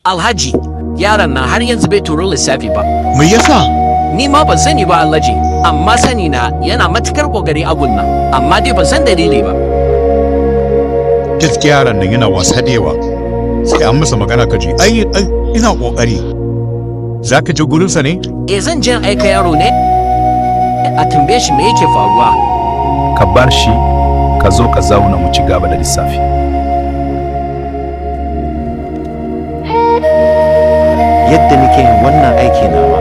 Alhaji, yaron nan har yanzu bai turo lissafi ba. Me yasa? Ni ma ban sani ba Alhaji, amma sani na yana matukar kokari a gunna, amma dai ban san dalili ba. Gaskiya yaron nan yana wasa da yawa. Sai an masa magana ka ji. Ai ina kokari. Zaka je gurinsa ne? Zan je aika yaro ne a tambaye shi me yake faruwa. Ka bar shi, ka zo ka zauna mu ci gaba da lissafi. Yadda nake yin wannan aiki nawa,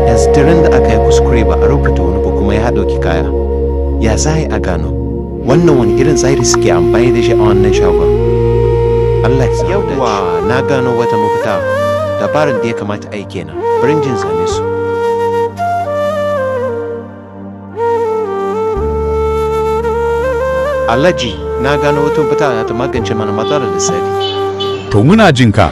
yanzu daren da aka yi kuskure ba a rubuta wani ba kuma ya ɗauki kaya, ya za a gano wannan wani irin tsari suke amfani da shi a wannan shagon. Allah ya sa yawwa na gano wata mafita, dabarar da ya kamata a yi kenan, bari jin same su. Alhaji, na gano wata mafita ta magance mana matsalar lissafi. To muna jin ka.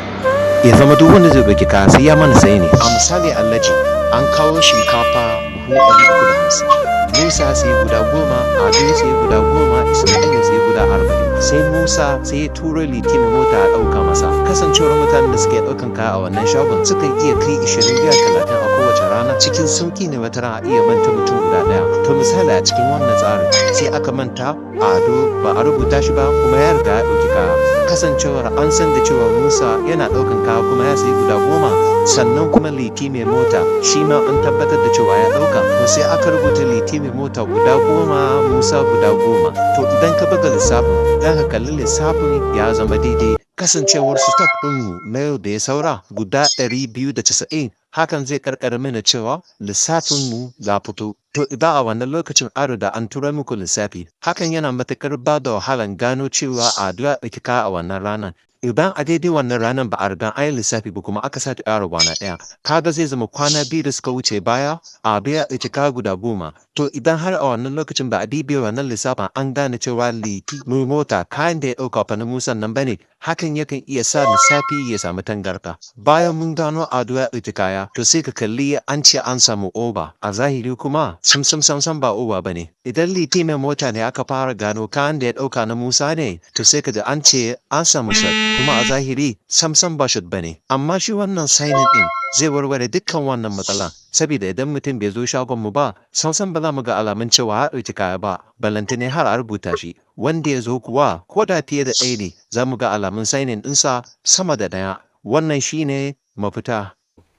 Ya zama duk wanda zai ɗauki kaya sai ya mana sai ne. A misali Alhaji, an kawo shinkafa buhu 350. Musa sai guda 10, Ado sai guda 10, Isma'ila sai guda 40. Sai Musa sai ya turo Liti mai mota a ɗauka masa. Kasancewar mutanen da suke ɗaukan kaya a wannan shagon sukan iya kai 20-30 a kowace rana. Cikin sauƙi ne wata rana a iya manta mutum guda ɗaya. To misali a cikin wannan tsarin sai aka manta Ado ba a rubuta shi ba kuma ya riga ya ɗauki kaya. Kasancewar an san da cewa Musa yana ɗaukan kaya kuma ya sayi guda 10, sannan kuma Liti mai mota shi ma an tabbatar da cewa ya ɗauka, to sai aka rubuta Liti mai mota guda 10, Musa guda 10. To idan ka buga lissafin za ka kalli lissafin ya zama daidai. Kasancewar stock ɗinmu na yau da ya saura guda 290, hakan zai karkara mana cewa lissafinmu ya fito. To idan a wannan lokacin an riga an tura muku lissafi, hakan yana matuƙar ba da wahalan gano cewa a ɗauki kaya a wannan ranar. Idan a daidai wannan ranar ba a riga an yi lissafi ba kuma aka sake ƙara kwana ɗaya, kaga zai zama kwana 2 da suka wuce baya a biya ɗauki kaya guda 10. To idan har a wannan lokacin ba a dibiya wannan lissafin an gane cewa Liti mai mota kayan da ya ɗauka fa na Musa nan bane, hakan yakan iya sa lissafi ya samu tangarɗa. Bayan mun gano Ado ya ɗauki kaya, to sai ka kalli an ce an samu oba, a zahiri kuma sam ba oba bane. Idan Liti mai mota ne aka fara gano kayan da ya ɗauka na Musa ne, to sai ka ji an ce an samu shot, kuma a zahiri sam ba shot bane. Amma shi wannan signing ɗin zai warware dukkan wannan matsala, saboda idan mutum bai zo shagon mu ba, sam ba za mu ga alamun cewa ya ɗauki kaya ba, balantane har a rubuta shi. Wanda ya zo kuwa ko da fiye da ɗaya ne, za mu ga alamun signing ɗinsa sama da ɗaya. Wannan shine mafita.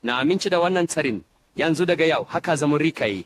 Na aminci da wannan tsarin, yanzu daga yau haka zamu rika yi.